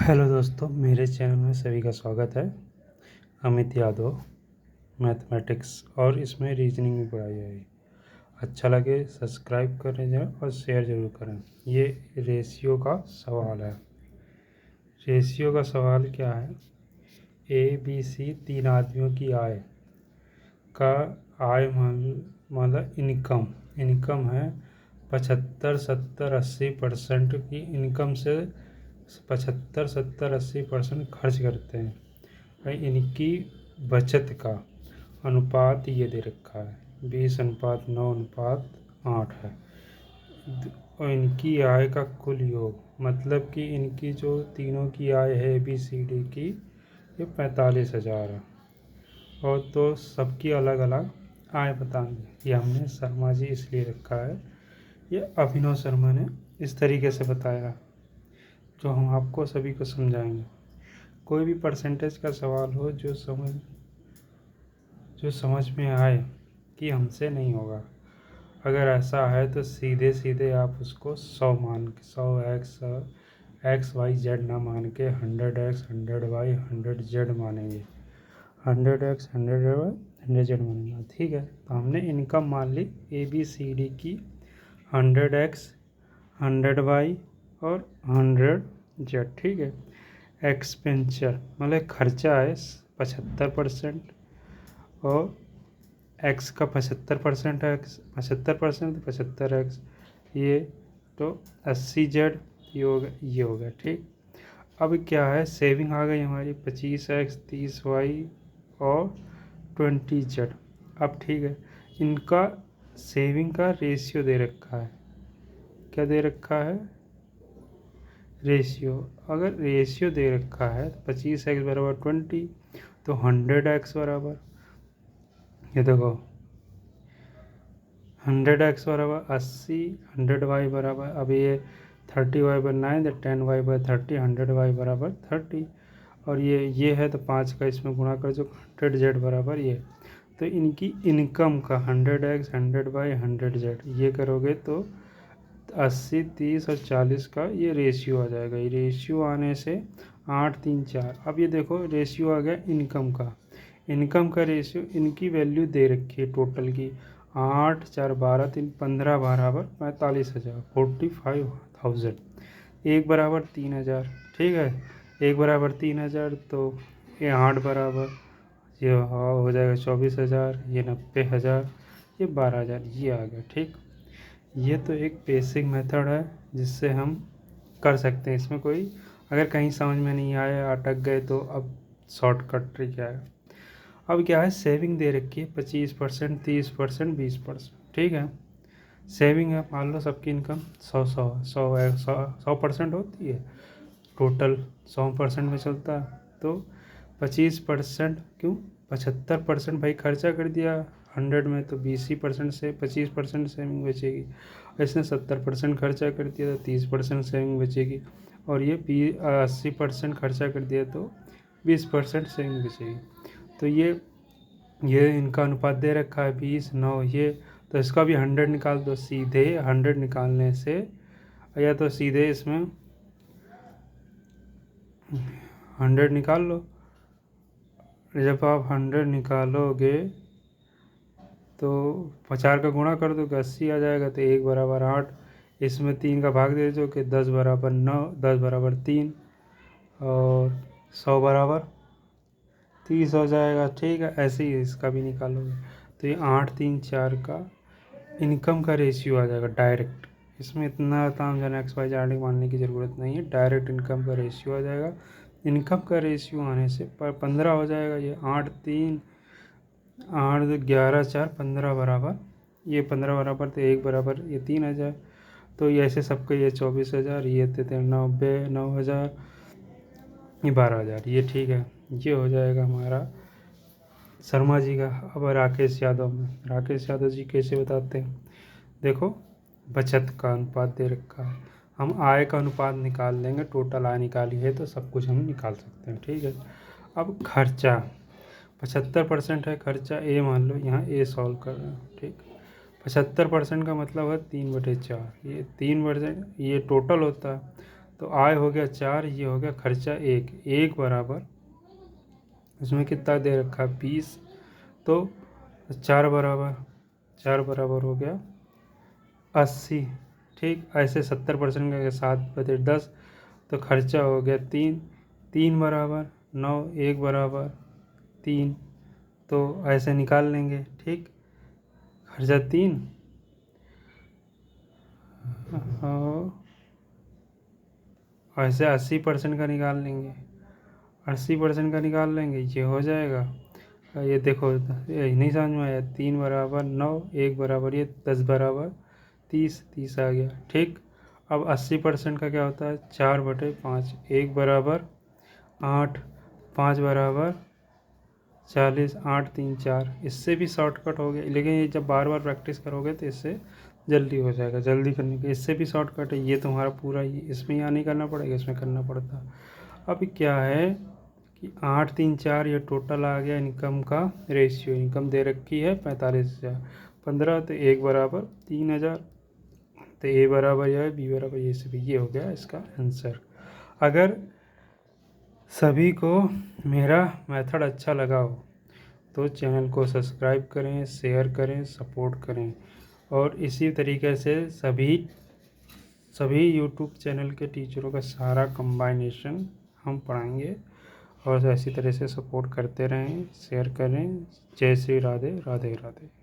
Hello दोस्तों, मेरे channel में सभी का स्वागत है। अमित यादव मैथमेटिक्स, और इसमें रीजनिंग भी पढ़ाई जाएगी। अच्छा लगे सब्सक्राइब करें जाए और शेयर ज़रूर करें। ये रेशियो का सवाल है। रेशियो का सवाल क्या है? ए बी सी तीन आदमियों की आय का आय मतलब इनकम है 75, 70, 80% की इनकम से 75, 70, 80% खर्च करते हैं। भाई इनकी बचत का अनुपात ये दे रखा है 20:9:8 है। और इनकी आय का कुल योग, मतलब कि इनकी जो तीनों की आय है ABCD की, ये 45,000 है। और तो सबकी अलग अलग आय बताएंगे। ये हमने शर्मा जी इसलिए रखा है, ये अभिनव शर्मा ने इस तरीके से बताया, जो हम आपको सभी को समझाएंगे। कोई भी परसेंटेज का सवाल हो जो समझ में आए कि हमसे नहीं होगा, अगर ऐसा है तो सीधे सीधे आप उसको 100 मान के 100x y z ना मान के 100x 100y 100z मानेंगे। 100x 100y 100z मानेंगे। ठीक है, तो हमने इनकम मान ली ABCD की 100x 100y और 100z। ठीक है, एक्सपेंचर मतलब खर्चा है 75%, और एक्स का 75% है, 75% 75x, ये तो 80z ये हो गया। ठीक, अब क्या है, सेविंग आ गई हमारी 25x 30y और 20z। अब ठीक है, इनका सेविंग का रेशियो दे रखा है। क्या दे रखा है? रेशियो। अगर रेशियो दे रखा है 25x बराबर 20, तो 100x बराबर, ये देखो 100x बराबर 80, 100y बराबर, अब ये 30y/9 तो 10y/30, 100y बराबर 30, और ये है तो 5 का इसमें गुणा कर जो 100z बराबर ये। तो इनकी इनकम का 100x 100y 100z ये करोगे तो 80, 30 और 40 का ये रेशियो आ जाएगा। ये रेशियो आने से 8, 3, 4। अब ये देखो रेशियो आ गया इनकम का रेशियो, इनकी वैल्यू दे रखी है टोटल की 8, 4, 12, 3, 15 बराबर 45,000 45,000। एक बराबर 3,000। ठीक है, एक बराबर 3,000, तो ये 8 बराबर ये हो जाएगा 24,000, ये 90,000, ये 12,000, ये आ गया। ठीक, ये तो एक बेसिक मेथड है जिससे हम कर सकते हैं। इसमें कोई अगर कहीं समझ में नहीं आया, अटक गए, तो अब शॉर्टकट ट्रिक है। अब क्या है, सेविंग दे रखी है 25%, 30%, 20%। ठीक है, सेविंग है, मान लो सबकी इनकम 100% होती है, टोटल 100% में चलता है, तो 25% क्यों, 75% भाई खर्चा कर दिया 100 में, तो 20% से 25% सेविंग बचेगी। इसने 70% खर्चा कर दिया तो 30% सेविंग बचेगी, और ये 80% खर्चा कर दिया तो 20% सेविंग बचेगी। तो ये इनका अनुपात दे रखा है 20:9 ये, तो इसका भी 100 निकाल दो सीधे। 100 निकालने से, या तो सीधे इसमें 100 निकाल लो। जब आप 100 निकालोगे तो 4 का गुणा कर दो, 80 आ जाएगा, तो 1 बराबर 8, इसमें 3 का भाग दे दो कि 10 बराबर 9, 10 बराबर 3, और 100 बराबर 30 हो जाएगा। ठीक है, ऐसे ही इसका भी निकालोगे, तो ये 8, 3, 4 का इनकम का रेशियो आ जाएगा डायरेक्ट। इसमें इतना ताम जाना XYZ मानने की ज़रूरत नहीं है, डायरेक्ट इनकम का रेशियो आ जाएगा। इनकम का रेशियो आने से 15 हो जाएगा। ये 8, 3, 8, 11, 4, 15 बराबर, ये 15 बराबर, तो 1 बराबर ये 3,000, तो ये ऐसे सबके ये 24,000, ये 9,000, ये 12,000, ये ठीक है। ये हो जाएगा हमारा शर्मा जी का। अब राकेश यादव जी कैसे बताते हैं? देखो, बचत का अनुपात दे रखा है, हम आय का अनुपात निकाल लेंगे, टोटल आय निकाली है तो सब कुछ हम निकाल सकते हैं। ठीक है, अब खर्चा 75% है खर्चा, ए मान लो, यहाँ ए सॉल्व कर रहे हैं। ठीक, 75% का मतलब है 3/4, ये 3%, ये टोटल होता है, तो आय हो गया 4, ये हो गया खर्चा 1 बराबर, इसमें कितना दे रखा है 20, तो 4 बराबर हो गया 80। ठीक, ऐसे 70% का 7/10, तो खर्चा हो गया 3 बराबर 9, 1 बराबर 3, तो ऐसे निकाल लेंगे। ठीक, खर्चा 3 और ऐसे 80% का निकाल लेंगे, 80% का निकाल लेंगे, ये हो जाएगा। ये देखो, ये नहीं समझ में आया, 3 बराबर 9, 1 बराबर ये 10 बराबर 30 आ गया। ठीक, अब 80% का क्या होता है 4/5, 1 बराबर 8, 5 बराबर 40, 8 3 4, इससे भी शॉर्टकट हो गया। लेकिन ये जब बार बार प्रैक्टिस करोगे तो इससे जल्दी हो जाएगा, जल्दी करने के इससे भी शॉर्टकट है। ये तुम्हारा पूरा ये इसमें यहाँ नहीं करना पड़ेगा, इसमें करना पड़ता। अभी क्या है कि 8 3 4 ये टोटल आ गया इनकम का रेशियो। इनकम दे रखी है 45,000, 15, तो 1 बराबर 3,000, तो ए बराबर या बी बराबर ये से भी, ये हो गया इसका आंसर। अगर सभी को मेरा मेथड अच्छा लगा हो तो चैनल को सब्सक्राइब करें, शेयर करें, सपोर्ट करें, और इसी तरीके से सभी यूट्यूब चैनल के टीचरों का सारा कंबाइनेशन हम पढ़ाएंगे, और ऐसी तरह से सपोर्ट करते रहें, शेयर करें। जय श्री राधे, राधे राधे।